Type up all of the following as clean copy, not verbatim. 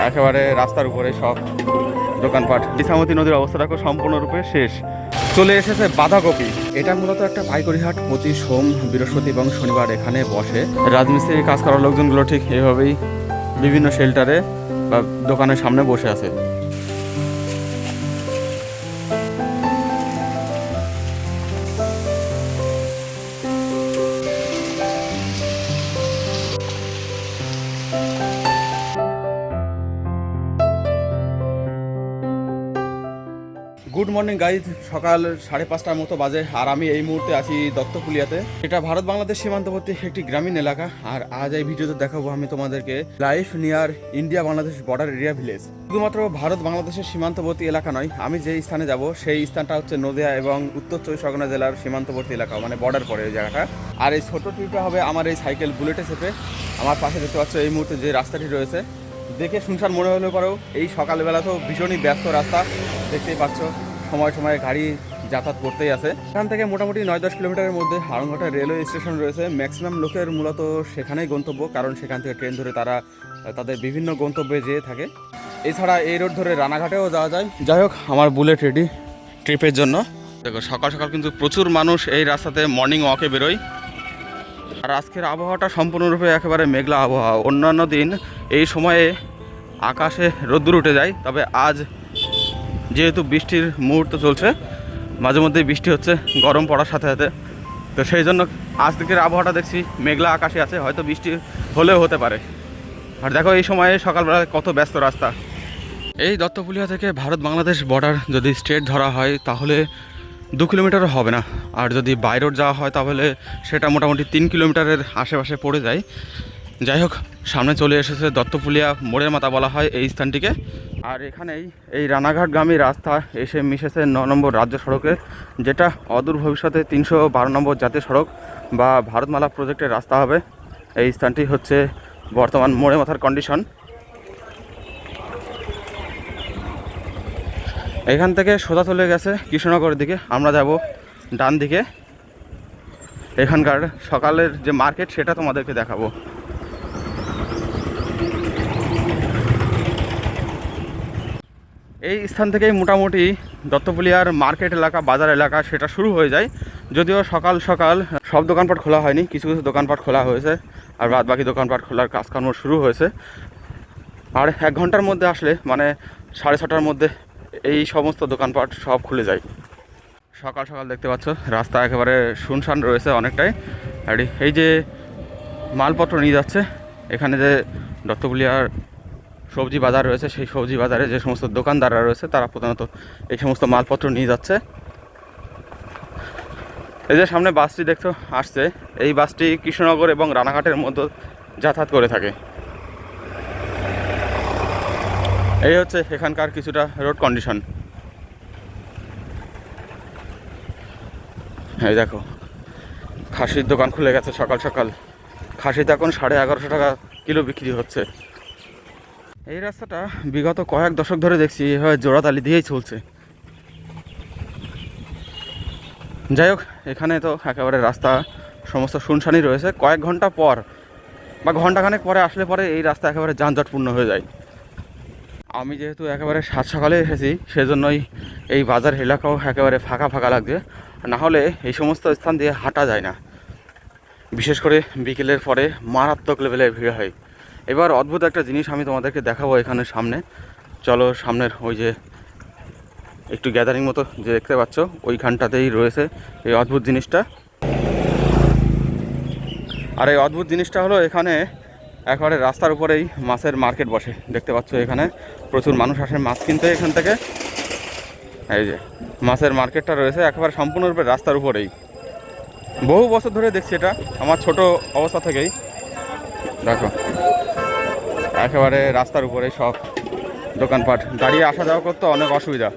একেবারে রাস্তার উপরে সব দোকানপাট। ইছামতি নদীর অবস্থা দেখো সম্পূর্ণরূপে শেষ। চলে এসেছে বাঁধাকপি। এটা মূলত একটা পাইকারি হাট, প্রতি সোম, বৃহস্পতি এবং শনিবার এখানে বসে। রাজমিস্ত্রির কাজ করার লোকজনগুলো ঠিক এভাবেই বিভিন্ন শেল্টারে বা দোকানের সামনে বসে আছে। গুড মর্নিং গাইজ, সকাল 5:30টার মতো বাজে আর আমি এই মুহূর্তে আছি দত্তপুলিয়াতে। এটা ভারত বাংলাদেশ সীমান্তবর্তী একটি গ্রামীণ এলাকা। আর আজ এই ভিডিওতে দেখাবো আমি তোমাদেরকে life near India Bangladesh border area village. শুধুমাত্র ভারত বাংলাদেশের সীমান্তবর্তী এলাকা নয়, আমি যেই স্থানে যাব সেই স্থানটা হচ্ছে নদিয়া এবং উত্তর চব্বিশ পরগনা জেলার সীমান্তবর্তী এলাকা, মানে বর্ডার পড়ে ওই জায়গাটা। আর এই ছোট ট্রিপটা হবে আমার এই সাইকেল বুলেটে চেপে। আমার পাশে দেখতে পাচ্ছ এই মুহূর্তে যে রাস্তাটি রয়েছে, দেখে শুনশান মনে হলেও পরেও এই সকালবেলা তো ভীষণই ব্যস্ত রাস্তা, দেখতেই পাচ্ছ সময় সময় গাড়ি যাতায়াত করতেই আছে। এখান থেকে মোটামুটি 9-10 কিলোমিটারের মধ্যে হাড়ংঘাটা রেলওয়ে স্টেশন রয়েছে। ম্যাক্সিমাম লোকের মূলত সেখানেই গন্তব্য, কারণ সেখান থেকে ট্রেন ধরে তারা তাদের বিভিন্ন গন্তব্যে যেয়ে থাকে। এছাড়া এই রোড ধরে রানাঘাটেও যাওয়া যায়। যাই হোক, আমার বুলেট রেডি ট্রিপের জন্য। দেখো সকাল সকাল কিন্তু প্রচুর মানুষ এই রাস্তাতে মর্নিং ওয়াকে বেরোয়। আর আজকের আবহাওয়াটা সম্পূর্ণরূপে একেবারে মেঘলা আবহাওয়া। অন্যান্য দিন এই সময়ে আকাশে রোদ্দুর উঠে যায়, তবে আজ যেহেতু বৃষ্টির মুহূর্ত চলছে, মাঝে মধ্যেই বৃষ্টি হচ্ছে গরম পড়ার সাথে সাথে, তো সেই জন্য আজকের আবহাওয়াটা দেখছি মেঘলা আকাশে আছে, হয়তো বৃষ্টি হলেও হতে পারে। আর দেখো এই সময়ে সকালবেলা কত ব্যস্ত রাস্তা। এই দত্তপুলিয়া থেকে ভারত বাংলাদেশ বর্ডার যদি স্ট্রেট ধরা হয় তাহলে 2 কিলোমিটারও হবে না, আর যদি বাই রোড যাওয়া হয় তাহলে সেটা মোটামুটি 3 কিলোমিটারের আশেপাশে পড়ে যায়। যাই হোক, সামনে চলে এসেছে দত্তপুলিয়া মোড়ের মাথা বলা হয় এই স্থানটিকে। আর এখানেই এই রানাঘাটগামী রাস্তা এসে মিশেছে 9 নম্বর রাজ্য সড়কে, যেটা অদূর ভবিষ্যতে 312 নম্বর জাতীয় সড়ক বা ভারতমালা প্রজেক্টের রাস্তা হবে। এই স্থানটি হচ্ছে বর্তমান মোড়ে মাথার কন্ডিশন। এখান থেকে সোজা চলে গেছে কৃষ্ণনগরের দিকে, আমরা যাব ডান দিকে। এখানকার সকালের যে মার্কেট সেটা তোমাদেরকে দেখাবো। এই স্থান থেকেই মোটামুটি দত্তপুলিয়ার মার্কেট এলাকা, বাজার এলাকা সেটা শুরু হয়ে যায়। যদিও সকাল সকাল সব দোকানপাট খোলা হয়নি, কিছু কিছু দোকানপাট খোলা হয়েছে, আর বাদ বাকি দোকানপাট খোলার কাজকর্ম শুরু হয়েছে। আর 1 ঘন্টার মধ্যে আসলে, মানে 6:30টার মধ্যে এই সমস্ত দোকানপাট সব খুলে যায়। সকাল সকাল দেখতে পাচ্ছ রাস্তা একেবারে শুনশান রয়েছে অনেকটাই। আর এই যে মালপত্র নিয়ে যাচ্ছে, এখানে যে দত্তপুলিয়ার সবজি বাজার রয়েছে, সেই সবজি বাজারে যে সমস্ত দোকানদাররা রয়েছে তারা প্রধানত এই সমস্ত মালপত্র নিয়ে যাচ্ছে। এই যে সামনে বাসটি দেখছো আসছে, এই বাসটি কৃষ্ণনগর এবং রানাঘাটের মধ্যে যাতায়াত করে থাকে। এই হচ্ছে এখানকার কিছুটা রোড কন্ডিশন। এই দেখো খাসির দোকান খুলে গেছে সকাল সকাল। খাসিতে এখন 1150 টাকা কিলো বিক্রি হচ্ছে। এই রাস্তাটা বিগত কয়েক দশক ধরে দেখছি এভাবে জোড়াতালি দিয়েই চলছে। যাই হোক, এখানে তো একেবারে রাস্তা সমস্ত শুনশানই রয়েছে। কয়েক ঘন্টা পর বা ঘন্টাখানেক পরে আসলে পরে এই রাস্তা একেবারে যানজটপূর্ণ হয়ে যায়। আমি যেহেতু একেবারে সাত সকালে এসেছি, সেজন্যই এই বাজার এলাকাও একেবারে ফাঁকা ফাঁকা লাগছে। না হলে এই সমস্ত স্থান দিয়ে হাঁটা যায় না, বিশেষ করে বিকেলের পরে মারাত্মক লেভেলের ভিড় হয়। এবার অদ্ভুত একটা জিনিস আমি তোমাদেরকে দেখাবো এখানে সামনে। চলো, সামনের ওই যে একটু গ্যাদারিং মতো যে দেখতে পাচ্ছ, ওইখানটাতেই রয়েছে এই অদ্ভুত জিনিসটা। আর এই অদ্ভুত জিনিসটা হলো, এখানে একেবারে রাস্তার উপরেই মাছের মার্কেট বসে। দেখতে পাচ্ছ এখানে প্রচুর মানুষ আসে মাছ কিনতে এখান থেকে। এই যে মাছের মার্কেটটা রয়েছে একেবারে সম্পূর্ণরূপে রাস্তার উপরেই। বহু বছর ধরে দেখছি এটা, আমার ছোট অবস্থা থেকেই। দেখো একেবারে রাস্তার উপরে সব দোকানপাট, দাঁড়িয়ে আসা যাওয়া করতে অনেক অসুবিধা।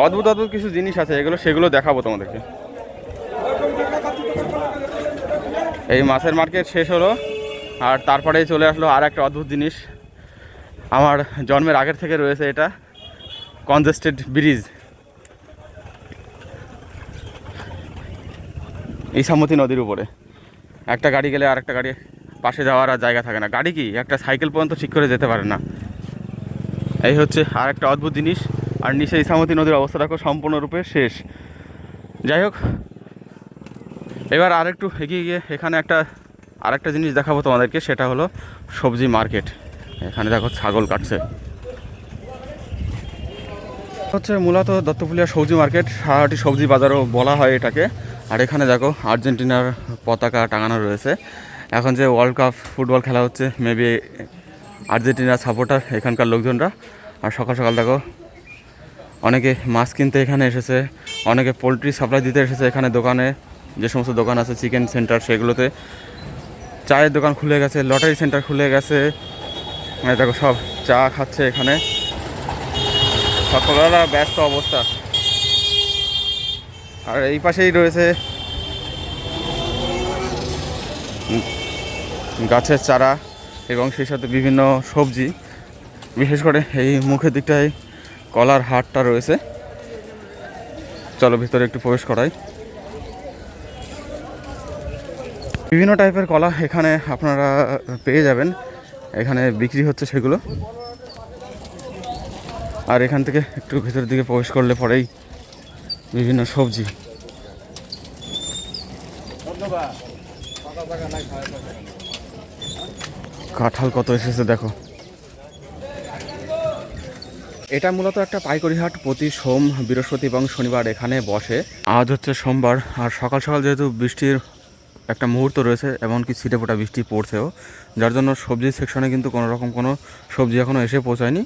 অদ্ভুত অদ্ভুত কিছু জিনিস আছে, সেগুলো দেখাবো তোমাদেরকে। এই মাছের মার্কেট শেষ হলো, আর তারপরেই চলে আসলো আর একটা অদ্ভুত জিনিস। আমার জন্মের আগের থেকে রয়েছে এটা, কনজেস্টেড ব্রিজ ইছামতি নদীর উপরে। একটা গাড়ি গেলে আর একটা গাড়ি পাশে যাওয়ার আর জায়গা থাকে না, গাড়ি কি একটা সাইকেল পর্যন্ত ঠিক করে যেতে পারে না। এই হচ্ছে আর একটা অদ্ভুত জিনিস। আর নিচে ইছামতি নদীর অবস্থা দেখো সম্পূর্ণরূপে শেষ। যাই হোক, এবার আরেকটু এগিয়ে গিয়ে এখানে আরেকটা জিনিস দেখাবো তোমাদেরকে, সেটা হলো সবজি মার্কেট। এখানে দেখো ছাগল কাটছে। হচ্ছে মূলত দত্তপুলিয়া সবজি মার্কেট, সারাটি সবজি বাজারও বলা হয় এটাকে। আর এখানে দেখো আর্জেন্টিনার পতাকা টাঙানো রয়েছে। এখন যে ওয়ার্ল্ড কাপ ফুটবল খেলা হচ্ছে, মেবি আর্জেন্টিনার সাপোর্টার এখানকার লোকজনরা। আর সকাল সকাল দেখো অনেকে মাছ কিনতে এখানে এসেছে, অনেকে পোলট্রি সাপ্লাই দিতে এসেছে এখানে। দোকানে যে সমস্ত দোকান আছে চিকেন সেন্টার, সেগুলোতে চায়ের দোকান খুলে গেছে, লটারি সেন্টার খুলে গেছে। দেখো সব চা খাচ্ছে এখানে, সকালবেলা ব্যস্ত অবস্থা। আর এই পাশেই রয়েছে গাছের চারা এবং সেই সাথে বিভিন্ন সবজি। বিশেষ করে এই মুখের দিকটায় কলার হাটটা রয়েছে। চলো ভিতরে একটু প্রবেশ করাই। বিভিন্ন টাইপের কলা এখানে আপনারা পেয়ে যাবেন, এখানে বিক্রি হচ্ছে সেগুলো। আর এখান থেকে একটু ভিতরের দিকে প্রবেশ করলে পরেই বিভিন্ন সবজি। কাঁঠাল কত এসেছে দেখো। এটা মূলত একটা পাইকারি হাট, প্রতি সোম, বৃহস্পতি এবং শনিবার এখানে বসে। আজ হচ্ছে সোমবার, আর সকাল সকাল যেহেতু বৃষ্টির একটা মুহূর্ত রয়েছে, এমনকি ছিটে ফোটা বৃষ্টি পড়ছেও, যার জন্য সবজি সেকশনে কিন্তু কোনো রকম কোনো সবজি এখনও এসে পৌঁছায়নি।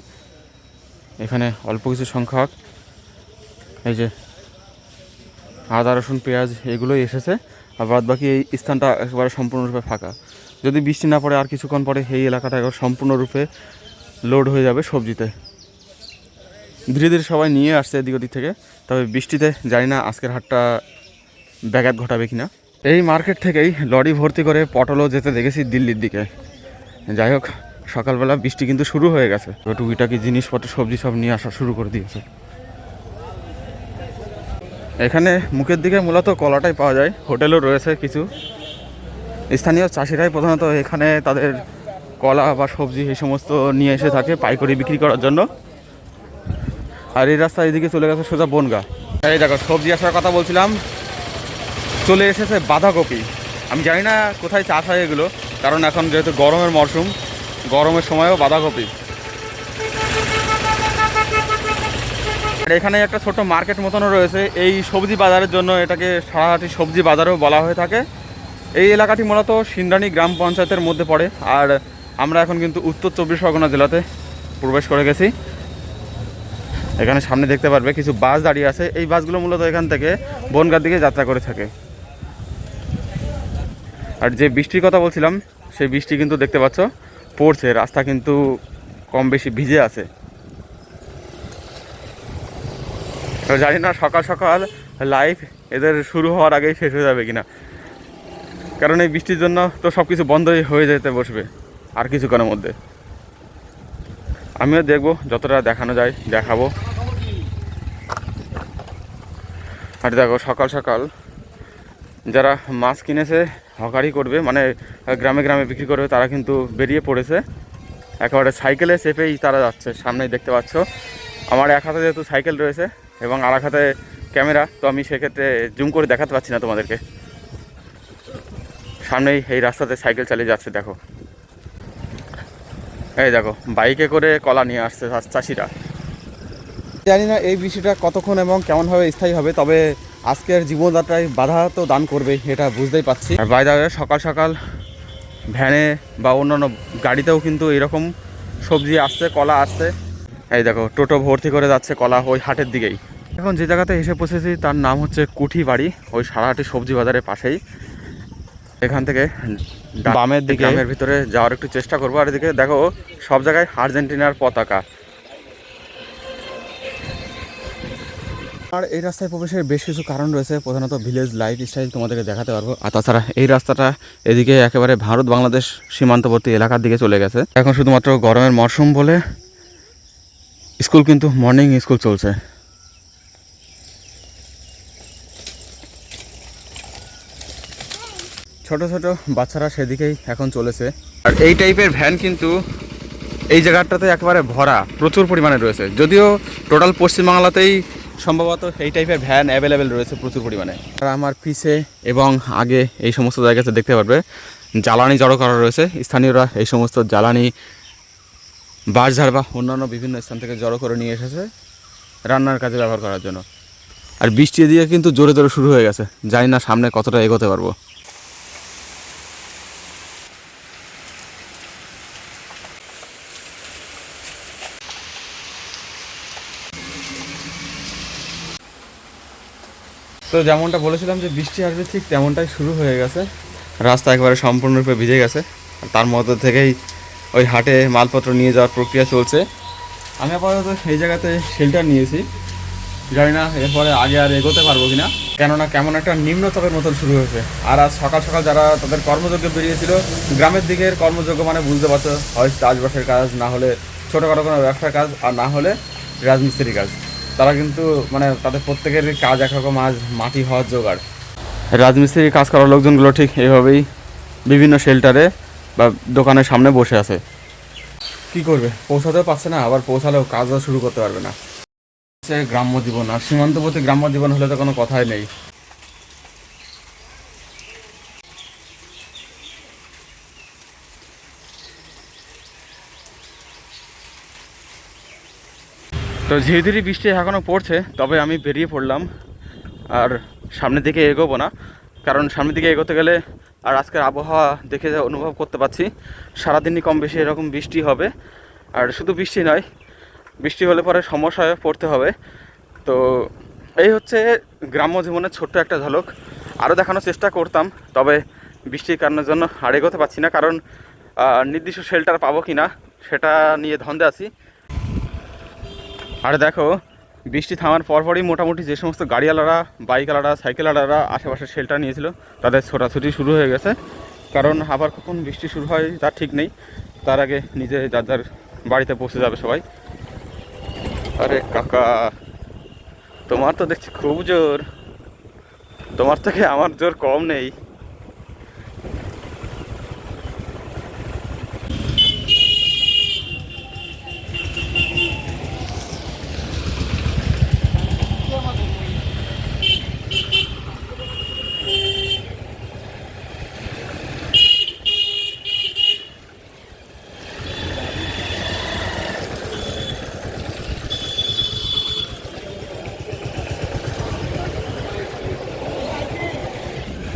এখানে অল্প কিছু সংখ্যক এই যে আদা, রসুন, পেঁয়াজ এগুলোই এসেছে। আর বাদ বাকি এই স্থানটা একেবারে সম্পূর্ণরূপে ফাঁকা। যদি বৃষ্টি না পড়ে আর কিছুক্ষণ পরে এই এলাকাটা একবার সম্পূর্ণরূপে লোড হয়ে যাবে সবজিতে। ধীরে ধীরে সবাই নিয়ে আসছে এদিক ওদিক থেকে, তবে বৃষ্টিতে জানি না আজকের হাটটা ব্যাঘাত ঘটাবে কিনা। এই মার্কেট থেকেই লরি ভর্তি করে পটলও যেতে দেখেছি দিল্লির দিকে। যাই হোক, সকালবেলা বৃষ্টি কিন্তু শুরু হয়ে গেছে, টুকিটাকি জিনিসপত্র সবজি সব নিয়ে আসা শুরু করে দিয়েছে। এখানে মুখের দিকে মূলত কলাটাই পাওয়া যায়, হোটেলও রয়েছে কিছু। স্থানীয় চাষিরাই প্রধানত এখানে তাদের কলা বা সবজি এই সমস্ত নিয়ে এসে থাকে পাইকারি বিক্রি করার জন্য। আর এই রাস্তা এদিকে চলে গেছে সোজা বনগা। এই দেখো সবজি আসার কথা বলছিলাম, চলে এসেছে বাঁধাকপি। আমি জানি না কোথায় চাষ হয় এগুলো, কারণ এখন যেহেতু গরমের মরশুম, গরমের সময়ও বাঁধাকপি। এখানে একটা ছোট মার্কেট মতনও রয়েছে এই সবজি বাজারের জন্য, এটাকে সারাহাটি সবজি বাজারও বলা হয়ে থাকে। এই এলাকাটি মূলত সিন্দ্রানী গ্রাম পঞ্চায়েতের মধ্যে পড়ে। আর আমরা এখন কিন্তু উত্তর 24 পরগনা জেলাতে প্রবেশ করে গেছি। এখানে সামনে দেখতে পারবে কিছু বাস দাঁড়িয়ে আছে, এই বাসগুলো মূলত এখান থেকে বনগাঁর দিকে যাত্রা করে থাকে। আর যে বৃষ্টির কথা বলছিলাম, সেই বৃষ্টি কিন্তু দেখতে পাচ্ছ পড়ছে, রাস্তা কিন্তু কম বেশি ভিজে আছে। জানি না সকাল সকাল লাইভ এদের শুরু হওয়ার আগেই শেষ হয়ে যাবে কিনা, কারণ এই বৃষ্টির জন্য তো সব কিছু বন্ধই হয়ে যেতে বসবে আর কিছুক্ষণের মধ্যে। আমিও দেখবো, যতটা দেখানো যায় দেখাবো। আর দেখো সকাল সকাল যারা মাছ কিনেছে হকারি করবে, মানে গ্রামে গ্রামে বিক্রি করবে, তারা কিন্তু বেরিয়ে পড়েছে। একেবারে সাইকেলে চেপেই তারা যাচ্ছে। সামনেই দেখতে পাচ্ছ, আমার এক হাতে যেহেতু সাইকেল রয়েছে এবং আর এক হাতে ক্যামেরা, তো আমি সেক্ষেত্রে জুম করে দেখাতে পারছি না তোমাদেরকে। সামনেই এই রাস্তাতে সাইকেল চালিয়ে যাচ্ছে দেখো। এই দেখো বাইকে করে কলা নিয়ে আসছে চাষিরা। জানি না এই বিষয়টা কতক্ষণ এবং কেমনভাবে স্থায়ী হবে, তবে আজকের জীবনযাত্রায় বাধা তো দান করবে, এটা বুঝতেই পারছি। আর বাইরে সকাল সকাল ভ্যানে বা অন্যান্য গাড়িতেও কিন্তু এরকম সবজি আসছে, কলা আসছে। এই দেখো টোটো ভর্তি করে যাচ্ছে কলা ওই হাটের দিকেই। এখন যে জায়গাতে এসে পৌঁছেছি তার নাম হচ্ছে কুঠি বাড়ি, ওই সারাহাটি সবজি বাজারের পাশেই। এখান থেকে বামের দিকে গ্রামের ভিতরে যাওয়ার একটু চেষ্টা করবো। আর এদিকে দেখো সব জায়গায় আর্জেন্টিনার পতাকা। আর এই রাস্তায় প্রবেশের বেশ কিছু কারণ রয়েছে, প্রধানত ভিলেজ লাইফ স্টাইল তোমাদেরকে দেখাতে পারবো। আর তাছাড়া এই রাস্তাটা এদিকে একেবারে ভারত বাংলাদেশ সীমান্তবর্তী এলাকার দিকে চলে গেছে। এখন শুধুমাত্র গরমের মরশুম বলে স্কুল কিন্তু মর্নিং স্কুল চলছে। ছোট ছোট বাচ্চারা সেদিকেই এখন চলেছে। আর এই টাইপের ভ্যান কিন্তু এই জায়গাটাতে একেবারে ভরা, প্রচুর পরিমাণে রয়েছে। যদিও টোটাল পশ্চিমবাংলাতেই সম্ভবত এই টাইপের ভ্যান অ্যাভেলেবেল রয়েছে প্রচুর পরিমাণে। আর আমার পিছে এবং আগে এই সমস্ত জায়গাতে দেখতে পারবে জ্বালানি জড়ো করা রয়েছে। স্থানীয়রা এই সমস্ত জ্বালানি বাঁশঝাড় বা অন্যান্য বিভিন্ন স্থান থেকে জড়ো করে নিয়ে এসেছে রান্নার কাজে ব্যবহার করার জন্য। আর বৃষ্টি দিয়ে কিন্তু জোরে জোরে শুরু হয়ে গেছে, জানি না সামনে কতটা এগোতে পারবো। তো যেমনটা বলেছিলাম যে বৃষ্টি আসবে, ঠিক তেমনটাই শুরু হয়ে গেছে। রাস্তা একেবারে সম্পূর্ণরূপে ভিজে গেছে। আর তার মধ্যে থেকেই ওই হাটে মালপত্র নিয়ে যাওয়ার প্রক্রিয়া চলছে। আমি আপাতত এই জায়গাতে শেল্টার নিয়েছি, জানি না এরপরে আগে আর এগোতে পারবো কিনা, কেননা কেমন একটা নিম্নচাপের মতন শুরু হয়েছে। আর আজ সকাল সকাল যারা তাদের কর্মযজ্ঞে বেরিয়েছিল, গ্রামের দিকের কর্মযজ্ঞ মানে বুঝতে পারছো, হয় চাষবাসের কাজ, না হলে ছোটোখাটো কোনো ব্যবসার কাজ, আর না হলে রাজমিস্ত্রির কাজ। তারা কিন্তু মানে তাদের প্রত্যেকের কাজ একরকম, আজ মাটি হওয়ার জোগাড়। রাজমিস্ত্রির কাজ করার লোকজনগুলো ঠিক এইভাবেই বিভিন্ন শেল্টারে বা দোকানের সামনে বসে আছে। কি করবে, পৌঁছাতেও পারছে না, আবার পৌঁছালেও কাজও শুরু করতে পারবে না। গ্রাম্য জীবন, আর সীমান্তবর্তী গ্রাম্য জীবন হলে তো কোনো কথাই নেই। তো ধীরে ধীরে বৃষ্টি এখনও পড়ছে, তবে আমি বেরিয়ে পড়লাম। আর সামনের দিকে এগোবো না, কারণ সামনের দিকে এগোতে গেলে আর আজকের আবহাওয়া দেখে যা অনুভব করতে পারছি, সারাদিনই কম বেশি এরকম বৃষ্টি হবে। আর শুধু বৃষ্টি নয়, বৃষ্টি হলে পরে সমস্যায় পড়তে হবে। তো এই হচ্ছে গ্রাম্য জীবনের ছোট্ট একটা ঝলক। আরও দেখানোর চেষ্টা করতাম, তবে বৃষ্টির কারণের জন্য আর এগোতে পারছি না, কারণ নির্দিষ্ট শেল্টার পাবো কি না সেটা নিয়ে ধন্দে আছি। আর দেখো, বৃষ্টি থামার পরপরই মোটামুটি যে সমস্ত গাড়িওয়ালারা, বাইকওয়ালারা, সাইকেলওয়ালারা আশেপাশে শেল্টার নিয়েছিল, তাদের ছোটাছুটি শুরু হয়ে গেছে। কারণ আবার কখন বৃষ্টি শুরু হয় তার ঠিক নেই, তার আগে নিজে যার যার বাড়িতে পৌঁছে যাবে সবাই। আরে কাকা, তোমার তো দেখছি খুব জোর, তোমার থেকে আমার জোর কম নেই।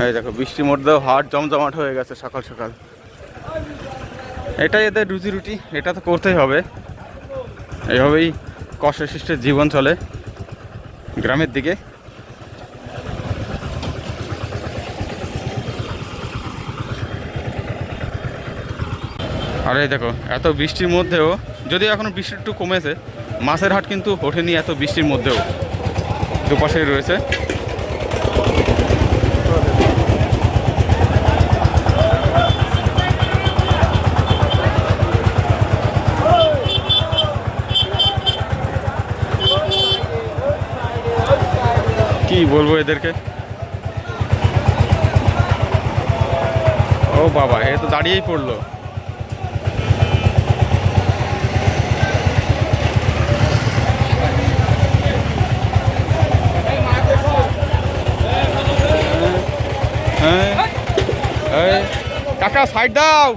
এই দেখো, বৃষ্টির মধ্যেও হাট জমজমাট হয়ে গেছে সকাল সকাল। এটাই এদের রুজি রুটি, এটা তো করতেই হবে। এইভাবেই কষ্টে সৃষ্টে জীবন চলে গ্রামের দিকে। আর এই দেখো, এত বৃষ্টির মধ্যেও, যদিও এখনও বৃষ্টি একটু কমেছে, মাছের হাট কিন্তু ওঠেনি এত বৃষ্টির মধ্যেও, দুপাশেই রয়েছে। কি বলবো এদেরকে, ও বাবা, এ তো দাঁড়িয়েই পড়লো। হ্যাঁ, কাকা সাইড দাও।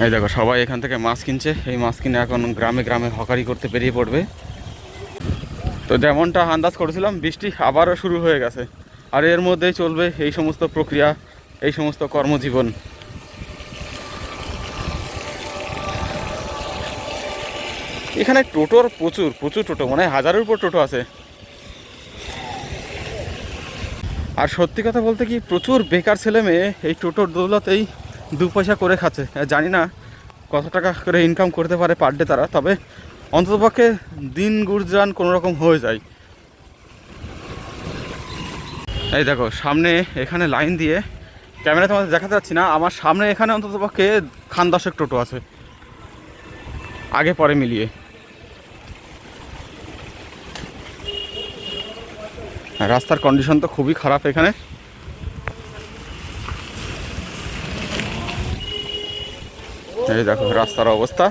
এই দেখো, সবাই এখান থেকে মাছ কিনছে। এই মাছ কিনে এখন গ্রামে গ্রামে হকারি করতে বেরিয়ে পড়বে। তো যেমনটা আন্দাজ করেছিলাম, বৃষ্টি আবারও শুরু হয়ে গেছে। আর এর মধ্যেই চলবে এই সমস্ত প্রক্রিয়া, এই সমস্ত কর্মজীবন। এখানে টোটোর প্রচুর প্রচুর টোটো, মানে হাজারের উপর টোটো আছে। আর সত্যি কথা বলতে কি, প্রচুর বেকার ছেলে মেয়ে এই টোটোর দৌলতেই দু পয়সা করে খাচ্ছে। জানি না কত টাকা করে ইনকাম করতে পারে পার ডে তারা, তবে অন্ততপক্ষে দিন গুজরান কোনো রকম হয়ে যায়। এই দেখো, সামনে এখানে লাইন দিয়ে, ক্যামেরা তোমাদের দেখাতে যাচ্ছি না, আমার সামনে এখানে অন্ততপক্ষে খান 10 টোটো আছে, আগে পরে মিলিয়ে। রাস্তার কন্ডিশন তো খুবই খারাপ এখানে। এই দেখো রাস্তার অবস্থা।